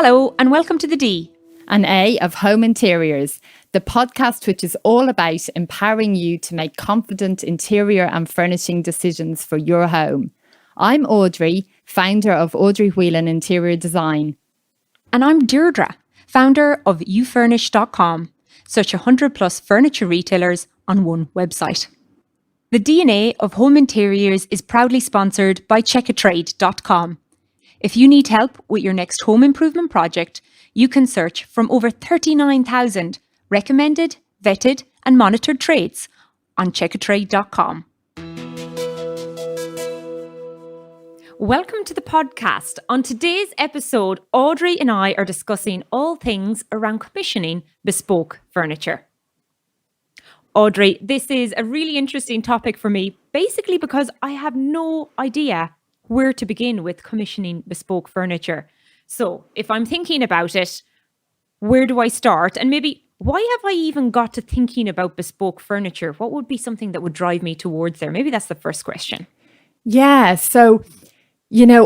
Hello and welcome to the D and A of Home Interiors, the podcast which is all about empowering you to make confident interior and furnishing decisions for your home. I'm Audrey, founder of Audrey and Interior Design. And I'm Deirdre, founder of youfurnish.com, such 100 plus furniture retailers on one website. The DNA of Home Interiors is proudly sponsored by checkatrade.com. If you need help with your next home improvement project, you can search from over 39,000 recommended, vetted and monitored trades on checkatrade.com. Welcome to the podcast. On today's episode, Audrey and I are discussing all things around commissioning bespoke furniture. Audrey, this is a really interesting topic for me, basically because I have no idea where to begin with commissioning bespoke furniture. So if I'm thinking about it, where do I start? And maybe why have I even got to thinking about bespoke furniture? What would be something that would drive me towards there? Maybe that's the first question. Yeah. So,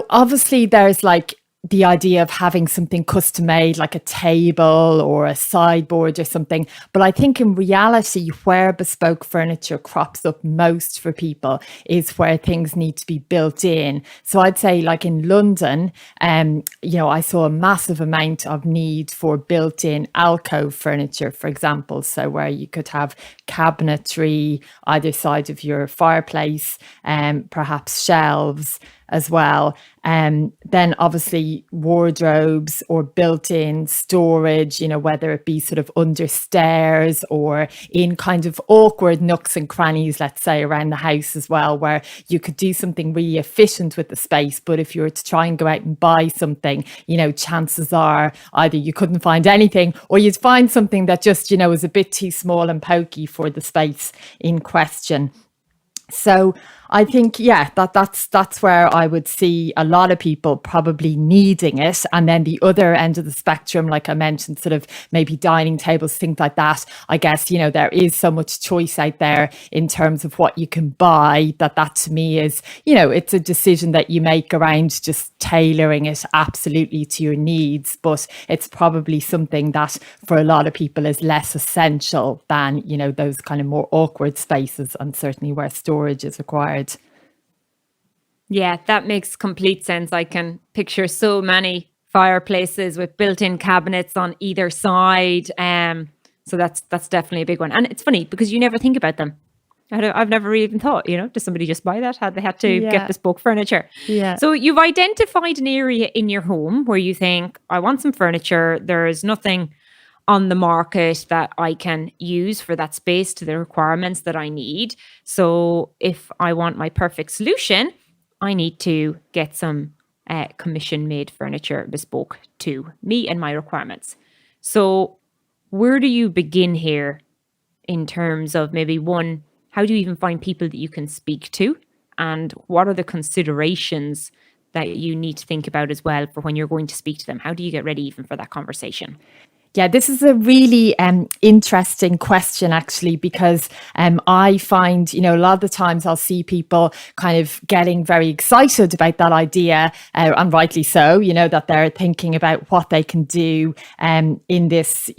obviously there's like the idea of having something custom made, like a table or a sideboard or something. But I think in reality, where bespoke furniture crops up most for people is where things need to be built in. So I'd say like in London, I saw a massive amount of need for built-in alcove furniture, for example. So where you could have cabinetry either side of your fireplace, perhaps shelves as well. Then obviously wardrobes or built-in storage, whether it be sort of under stairs or in kind of awkward nooks and crannies, let's say around the house as well, where you could do something really efficient with the space. But if you were to try and go out and buy something, chances are either you couldn't find anything or you'd find something that just, was a bit too small and pokey for the space in question. So I think, that's where I would see a lot of people probably needing it. And then the other end of the spectrum, like I mentioned, sort of maybe dining tables, things like that. I guess, there is so much choice out there in terms of what you can buy that to me is, it's a decision that you make around just tailoring it absolutely to your needs. But it's probably something that for a lot of people is less essential than, those kind of more awkward spaces and certainly where storage is required. Yeah, that makes complete sense. I can picture so many fireplaces with built-in cabinets on either side. So that's definitely a big one. And it's funny because you never think about them. I've never even thought, does somebody just buy that? Had they had to get bespoke furniture? Yeah. So you've identified an area in your home where you think, I want some furniture. There's nothing on the market that I can use for that space to the requirements that I need. So if I want my perfect solution, I need to get some commission-made furniture bespoke to me and my requirements. So where do you begin here in terms of maybe one, how do you even find people that you can speak to? And what are the considerations that you need to think about as well for when you're going to speak to them? How do you get ready even for that conversation? Yeah, this is a really interesting question, actually, because I find, a lot of the times I'll see people kind of getting very excited about that idea, and rightly so, that they're thinking about what they can do in this,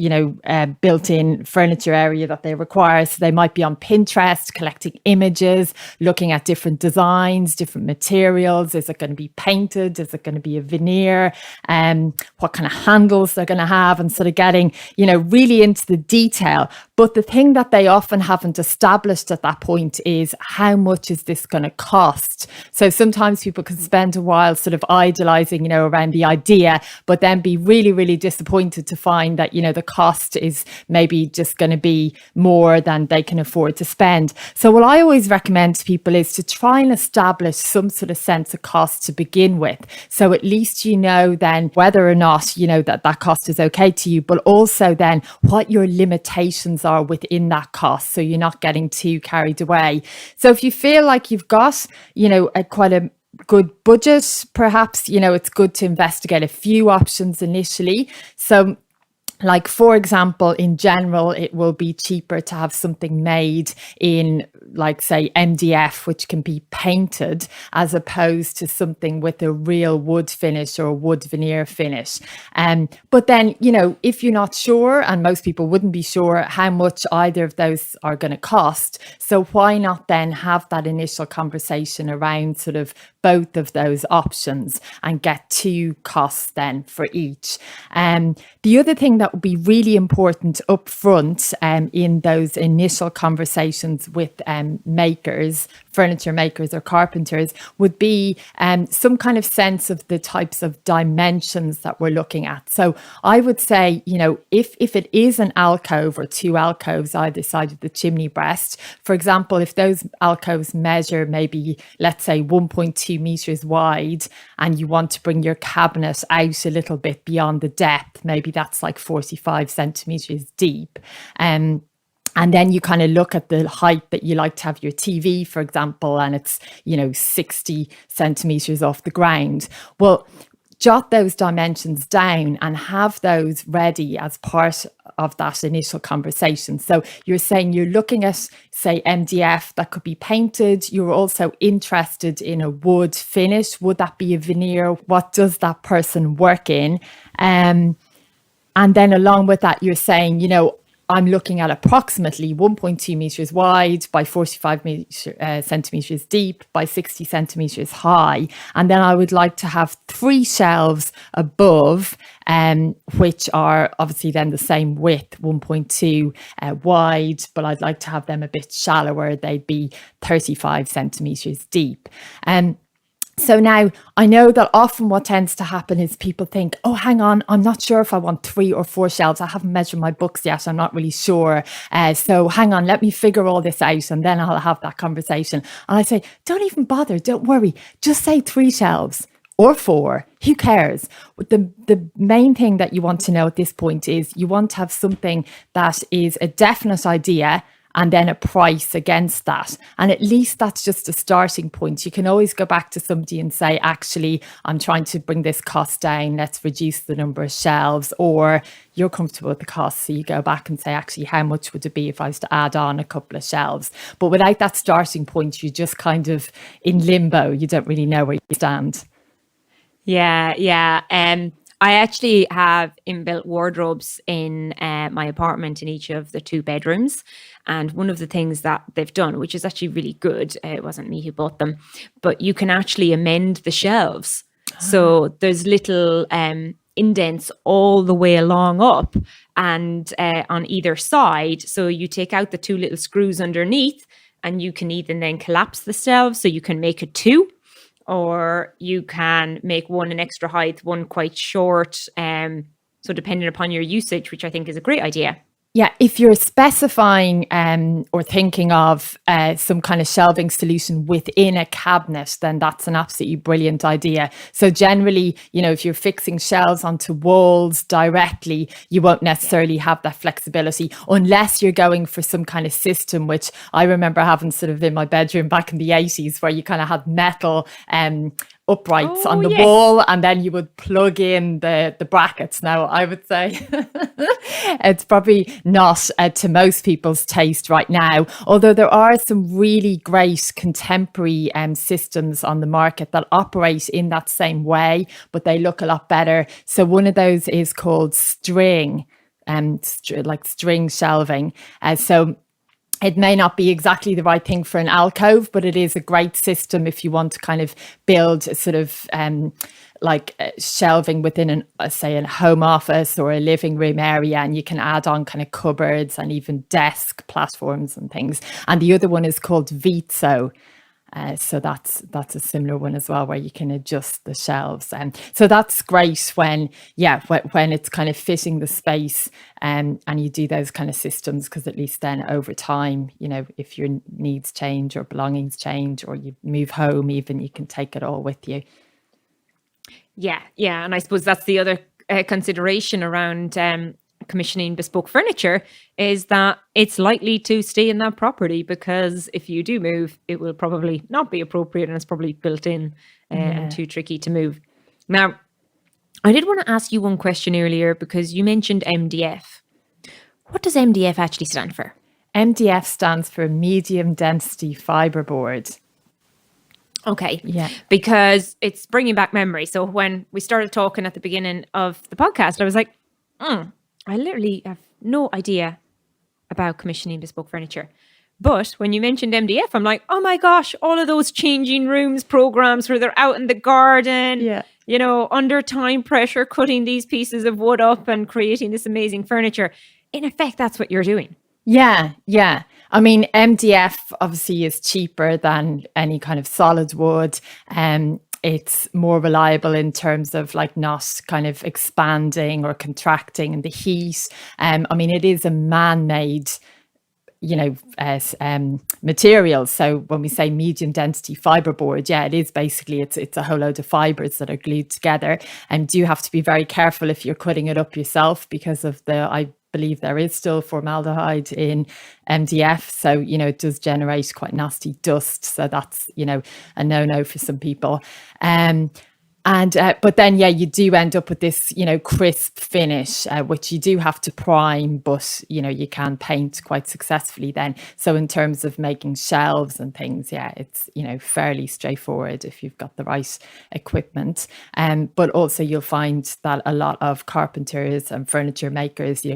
built-in furniture area that they require. So they might be on Pinterest, collecting images, looking at different designs, different materials. Is it going to be painted? Is it going to be a veneer? What kind of handles they're going to have, and sort of getting, really into the detail. But the thing that they often haven't established at that point is how much is this going to cost? So sometimes people can spend a while sort of idolizing, around the idea, but then be really, really disappointed to find that, the cost is maybe just going to be more than they can afford to spend. So what I always recommend to people is to try and establish some sort of sense of cost to begin with. So at least then whether or not, that cost is okay to you, but also then what your limitations are within that cost, so you're not getting too carried away. So if you feel like you've got, quite a good budget, perhaps, it's good to investigate a few options initially. So like, for example, in general, it will be cheaper to have something made in like say MDF, which can be painted, as opposed to something with a real wood finish or wood veneer finish. But then, if you're not sure, and most people wouldn't be sure how much either of those are going to cost, so why not then have that initial conversation around sort of both of those options and get 2 costs then for each. The other thing that would be really important up front in those initial conversations with makers, furniture makers or carpenters, would be some kind of sense of the types of dimensions that we're looking at. So I would say, if it is an alcove or 2 alcoves either side of the chimney breast, for example, if those alcoves measure maybe, let's say 1.2 meters wide, and you want to bring your cabinet out a little bit beyond the depth, maybe that's like 45 centimeters deep. And then you kind of look at the height that you like to have your TV, for example, and it's, 60 centimeters off the ground. Well, jot those dimensions down and have those ready as part of that initial conversation. So you're saying you're looking at, say, MDF that could be painted. You're also interested in a wood finish. Would that be a veneer? What does that person work in? And then along with that, you're saying, I'm looking at approximately 1.2 meters wide by 45 centimeters deep by 60 centimeters high. And then I would like to have 3 shelves above, which are obviously then the same width, 1.2 wide, but I'd like to have them a bit shallower. They'd be 35 centimeters deep. So now I know that often what tends to happen is people think, oh, hang on, I'm not sure if I want 3 or 4 shelves. I haven't measured my books yet. I'm not really sure. So hang on, let me figure all this out and then I'll have that conversation. And I say, don't even bother. Don't worry. Just say 3 shelves or 4. Who cares? The main thing that you want to know at this point is you want to have something that is a definite idea and then a price against that. And at least that's just a starting point. You can always go back to somebody and say, actually, I'm trying to bring this cost down. Let's reduce the number of shelves. Or you're comfortable with the cost. So you go back and say, actually, how much would it be if I was to add on a couple of shelves? But without that starting point, you're just kind of in limbo. You don't really know where you stand. Yeah. I actually have inbuilt wardrobes in my apartment in each of the 2 bedrooms. And one of the things that they've done, which is actually really good, it wasn't me who bought them, but you can actually amend the shelves. So there's little indents all the way along up and on either side. So you take out the 2 little screws underneath and you can even then collapse the shelves. So you can make it 2. Or you can make one an extra height, one quite short. So depending upon your usage, which I think is a great idea. Yeah, if you're specifying or thinking of some kind of shelving solution within a cabinet, then that's an absolutely brilliant idea. So generally, if you're fixing shelves onto walls directly, you won't necessarily have that flexibility unless you're going for some kind of system, which I remember having sort of in my bedroom back in the 80s, where you kind of had metal uprights on the wall, and then you would plug in the brackets. Now, I would say it's probably not to most people's taste right now, although there are some really great contemporary systems on the market that operate in that same way, but they look a lot better. So one of those is called string, like string shelving. So it may not be exactly the right thing for an alcove, but it is a great system if you want to kind of build a sort of shelving within say a home office or a living room area, and you can add on kind of cupboards and even desk platforms and things. And the other one is called Vitso. So that's a similar one as well, where you can adjust the shelves. And so that's great when it's kind of fitting the space and you do those kind of systems, because at least then over time, if your needs change or belongings change or you move home, even, you can take it all with you. Yeah. And I suppose that's the other consideration around commissioning bespoke furniture, is that it's likely to stay in that property, because if you do move, it will probably not be appropriate and it's probably built in and too tricky to move. Now, I did want to ask you one question earlier, because you mentioned MDF. What does MDF actually stand for? MDF stands for medium density fiberboard. Okay. Yeah. Because it's bringing back memory. So when we started talking at the beginning of the podcast, I was like, I literally have no idea about commissioning bespoke furniture. But when you mentioned MDF, I'm like, oh my gosh, all of those changing rooms programs where they're out in the garden, under time pressure, cutting these pieces of wood up and creating this amazing furniture. In effect, that's what you're doing. Yeah. I mean, MDF obviously is cheaper than any kind of solid wood. It's more reliable in terms of like not kind of expanding or contracting in the heat. I mean, it is a man-made materials. So when we say medium density fiberboard, it is basically it's a whole load of fibers that are glued together, and you have to be very careful if you're cutting it up yourself because of I believe there is still formaldehyde in MDF, so it does generate quite nasty dust, so that's a no-no for some people. But then, you do end up with this, crisp finish, which you do have to prime, but, you can paint quite successfully then. So in terms of making shelves and things, it's, fairly straightforward if you've got the right equipment. But also you'll find that a lot of carpenters and furniture makers,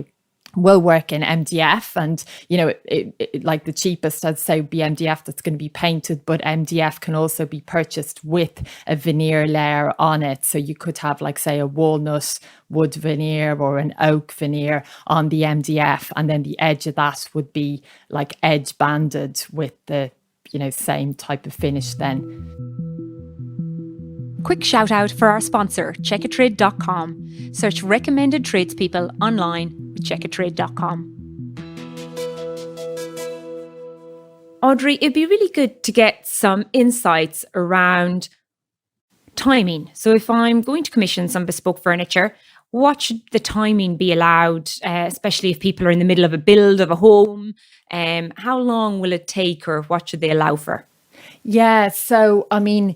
will work in MDF, and it, like the cheapest I'd say would be MDF that's going to be painted, but MDF can also be purchased with a veneer layer on it. So you could have like say a walnut wood veneer or an oak veneer on the MDF, and then the edge of that would be like edge banded with the same type of finish then. Quick shout out for our sponsor, checkatrade.com. Search recommended tradespeople online with checkatrade.com. Audrey, it'd be really good to get some insights around timing. So if I'm going to commission some bespoke furniture, what should the timing be allowed, especially if people are in the middle of a build of a home? How long will it take, or what should they allow for? Yeah, so I mean,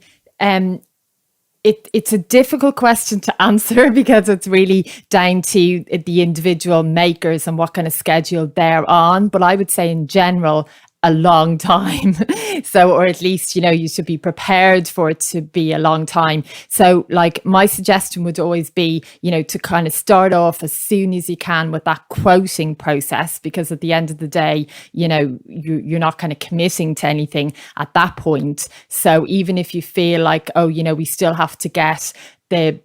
it's a difficult question to answer because it's really down to the individual makers and what kind of schedule they're on. But I would say in general, a long time. So, or at least, you should be prepared for it to be a long time. So like my suggestion would always be, to kind of start off as soon as you can with that quoting process, because at the end of the day, you're not kind of committing to anything at that point. So even if you feel like, we still have to get the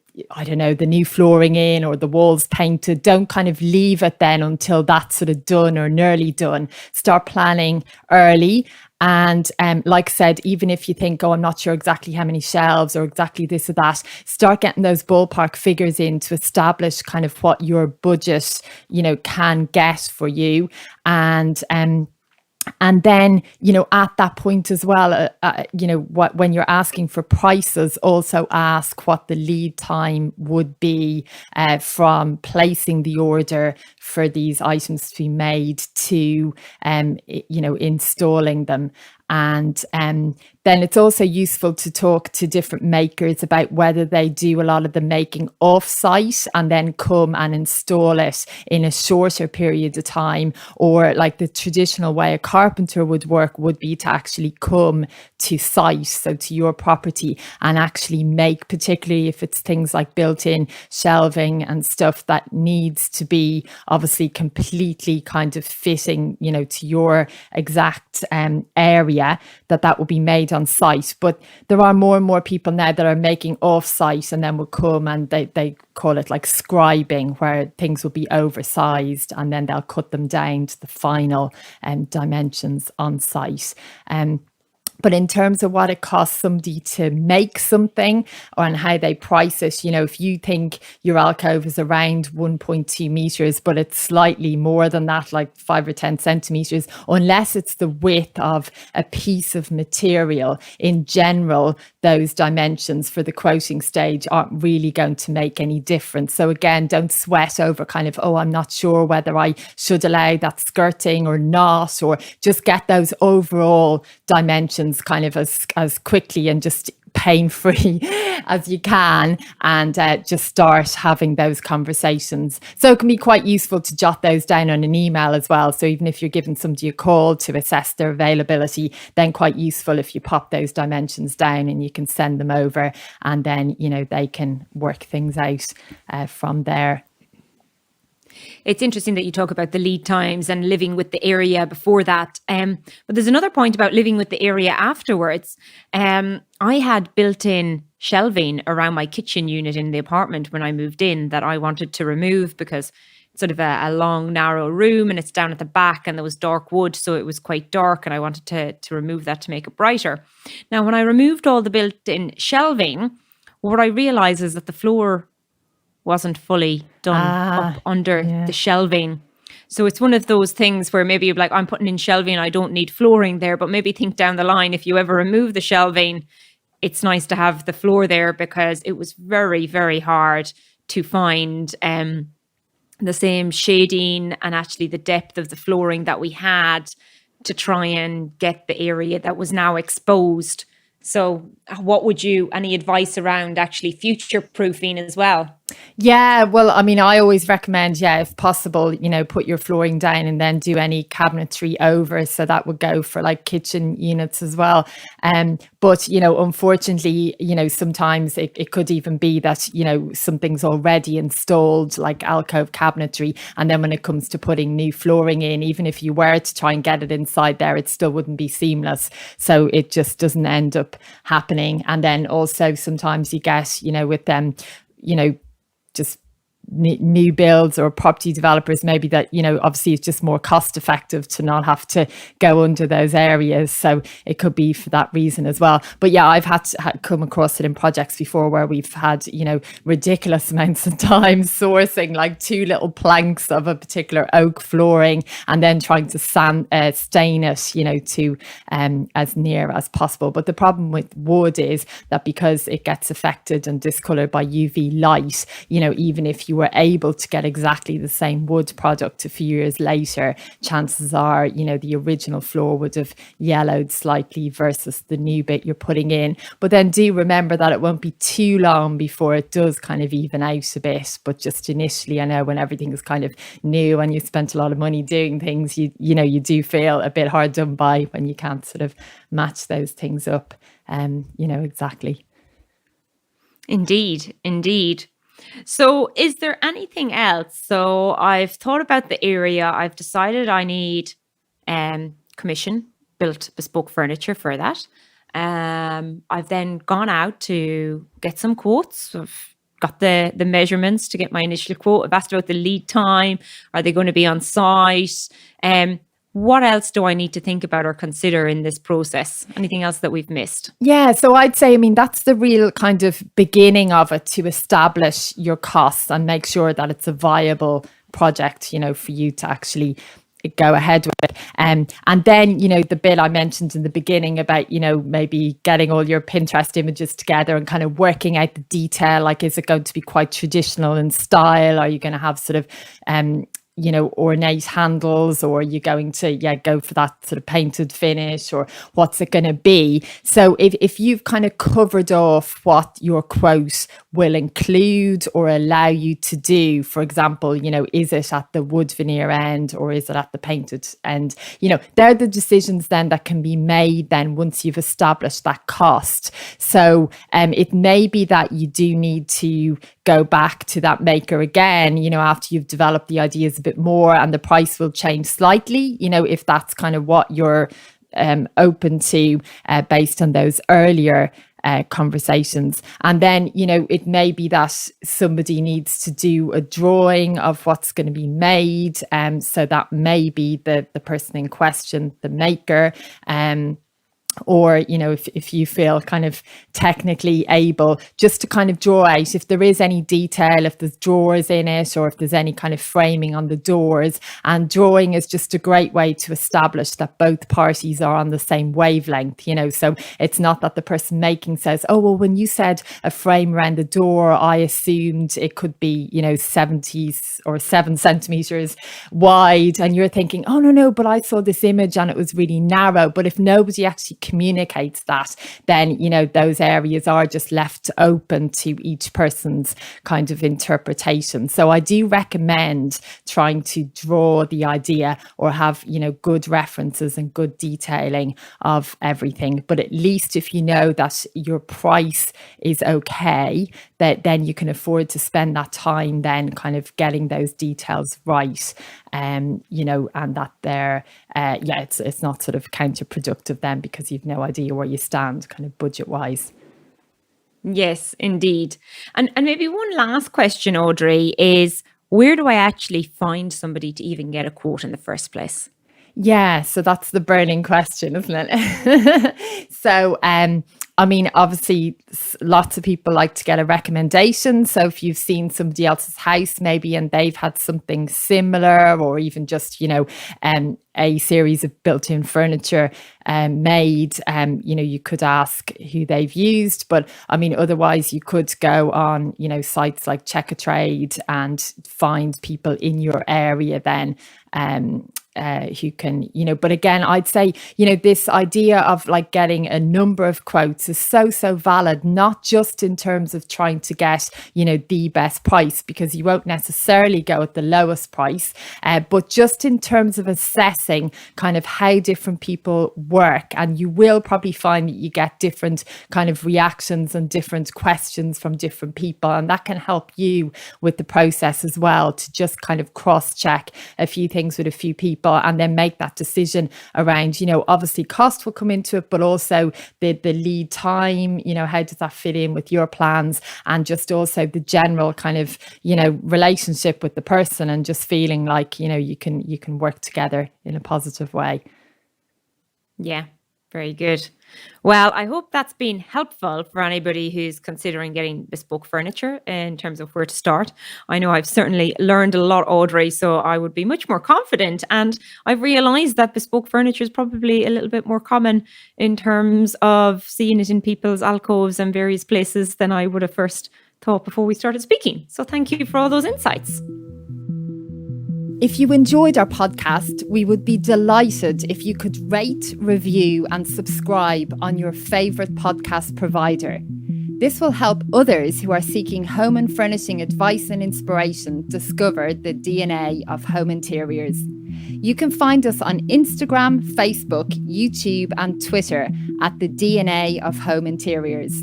new flooring in or the walls painted, don't kind of leave it then until that's sort of done or nearly done. Start planning early. And like I said, even if you think, I'm not sure exactly how many shelves or exactly this or that, start getting those ballpark figures in to establish kind of what your budget, can get for you. And then, at that point as well, when you're asking for prices, also ask what the lead time would be from placing the order for these items to be made to, installing them. And then it's also useful to talk to different makers about whether they do a lot of the making off-site and then come and install it in a shorter period of time, or like the traditional way a carpenter would work would be to actually come to site, so to your property, and actually make, particularly if it's things like built-in shelving and stuff that needs to be obviously completely kind of fitting, to your exact area, that will be made on site. But there are more and more people now that are making off site and then will come and they call it like scribing, where things will be oversized and then they'll cut them down to the final dimensions on site. But in terms of what it costs somebody to make something and how they price it, if you think your alcove is around 1.2 meters, but it's slightly more than that, like 5 or 10 centimeters, unless it's the width of a piece of material, in general, those dimensions for the quoting stage aren't really going to make any difference. So again, don't sweat over kind of, I'm not sure whether I should allow that skirting or not, or just get those overall dimensions happens kind of as quickly and just pain-free as you can, and just start having those conversations. So it can be quite useful to jot those down on an email as well. So even if you're giving somebody a call to assess their availability, then quite useful if you pop those dimensions down and you can send them over, and then, you know, they can work things out from there. It's interesting that you talk about the lead times and living with the area before that. But there's another point about living with the area afterwards. I had built-in shelving around my kitchen unit in the apartment when I moved in that I wanted to remove because it's sort of a long, narrow room and it's down at the back and there was dark wood, so it was quite dark and I wanted to remove that to make it brighter. Now, when I removed all the built-in shelving, what I realised is that the floor wasn't fully done up under the shelving. So it's one of those things where maybe you're like, I'm putting in shelving, I don't need flooring there, but maybe think down the line, if you ever remove the shelving, it's nice to have the floor there, because it was very, very hard to find the same shading and actually the depth of the flooring that we had to try and get the area that was now exposed. So any advice around actually future proofing as well? Yeah, well, I mean, I always recommend, if possible, you know, put your flooring down and then do any cabinetry over. So that would go for like kitchen units as well. But, you know, unfortunately, you know, sometimes it could even be that, you know, something's already installed, like alcove cabinetry. And then when it comes to putting new flooring in, even if you were to try and get it inside there, it still wouldn't be seamless. So it just doesn't end up happening. And then also sometimes you get, you know, with them, you know, just new builds or property developers, maybe that, you know, obviously it's just more cost effective to not have to go under those areas. So it could be for that reason as well. But yeah, I've had come across it in projects before where we've had, you know, ridiculous amounts of time sourcing like 2 little planks of a particular oak flooring and then trying to stain it, you know, to as near as possible. But the problem with wood is that because it gets affected and discolored by UV light, you know, even if you were able to get exactly the same wood product a few years later, chances are, you know, the original floor would have yellowed slightly versus the new bit you're putting in. But then do remember that it won't be too long before it does kind of even out a bit. But just initially, I know when everything is kind of new and you spent a lot of money doing things, you know, you do feel a bit hard done by when you can't sort of match those things up. You know, exactly. Indeed. So is there anything else? So I've thought about the area. I've decided I need commission built bespoke furniture for that. I've then gone out to get some quotes. I've got the measurements to get my initial quote. I've asked about the lead time. Are they going to be on site? What else do I need to think about or consider in this process? Anything else that we've missed? Yeah, so I'd say, I mean, that's the real kind of beginning of it, to establish your costs and make sure that it's a viable project, you know, for you to actually go ahead with it. And then, you know, the bit I mentioned in the beginning about, you know, maybe getting all your Pinterest images together and kind of working out the detail, like, is it going to be quite traditional in style? Are you going to have sort of, you know, ornate handles, or are you going to go for that sort of painted finish, or what's it going to be? So if you've kind of covered off what your quote will include or allow you to do, for example, you know, is it at the wood veneer end or is it at the painted end? You know, they're the decisions then that can be made then once you've established that cost. So it may be that you do need to go back to that maker again, you know, after you've developed the ideas a bit more, and the price will change slightly, you know, if that's kind of what you're open to based on those earlier conversations. And then, you know, it may be that somebody needs to do a drawing of what's going to be made. So that may be the person in question, the maker. Or, you know, if you feel kind of technically able, just to kind of draw out if there is any detail, if there's drawers in it, or if there's any kind of framing on the doors. And drawing is just a great way to establish that both parties are on the same wavelength, you know. So it's not that the person making says, oh, well, when you said a frame around the door, I assumed it could be, you know, 70 or 7 centimeters wide. And you're thinking, oh, no, but I saw this image and it was really narrow. But if nobody actually communicates that, then, you know, those areas are just left open to each person's kind of interpretation. So I do recommend trying to draw the idea or have, you know, good references and good detailing of everything. But at least if you know that your price is okay, that then you can afford to spend that time then kind of getting those details right. You know, and that they're, it's not sort of counterproductive then because you've no idea where you stand kind of budget wise. Yes, indeed. And maybe one last question, Audrey, is where do I actually find somebody to even get a quote in the first place? Yeah, so that's the burning question, isn't it? So, I mean, obviously, lots of people like to get a recommendation. So if you've seen somebody else's house maybe and they've had something similar, or even just, you know, a series of built-in furniture made, you know, you could ask who they've used. But I mean, otherwise you could go on, you know, sites like Check a Trade and find people in your area then who can, you know, but again, I'd say, you know, this idea of like getting a number of quotes is so valid, not just in terms of trying to get, you know, the best price, because you won't necessarily go at the lowest price, but just in terms of assessing kind of how different people work. And you will probably find that you get different kind of reactions and different questions from different people. And that can help you with the process as well, to just kind of cross-check a few things with a few people and then make that decision around, you know, obviously cost will come into it, but also the lead time, you know, how does that fit in with your plans, and just also the general kind of, you know, relationship with the person, and just feeling like, you know, you can work together in a positive way. Yeah, very good. Well, I hope that's been helpful for anybody who's considering getting bespoke furniture in terms of where to start. I know I've certainly learned a lot, Audrey, so I would be much more confident. And I've realized that bespoke furniture is probably a little bit more common in terms of seeing it in people's alcoves and various places than I would have first thought before we started speaking. So thank you for all those insights. If you enjoyed our podcast, we would be delighted if you could rate, review, and subscribe on your favourite podcast provider. This will help others who are seeking home and furnishing advice and inspiration discover the DNA of home interiors. You can find us on Instagram, Facebook, YouTube, and Twitter at the DNA of Home Interiors.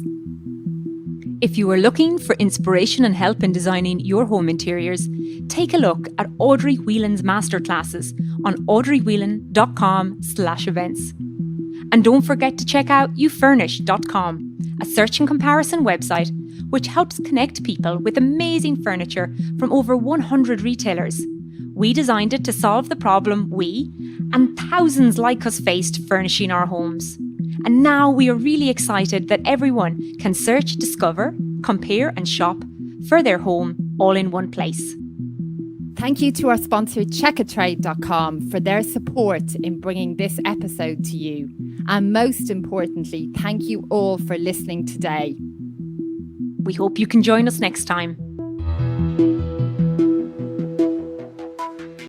If you are looking for inspiration and help in designing your home interiors, take a look at Audrey Whelan's masterclasses on audreywhelan.com/events. And don't forget to check out youfurnish.com, a search and comparison website which helps connect people with amazing furniture from over 100 retailers. We designed it to solve the problem we and thousands like us faced furnishing our homes. And now we are really excited that everyone can search, discover, compare and shop for their home all in one place. Thank you to our sponsor checkatrade.com for their support in bringing this episode to you. And most importantly, thank you all for listening today. We hope you can join us next time.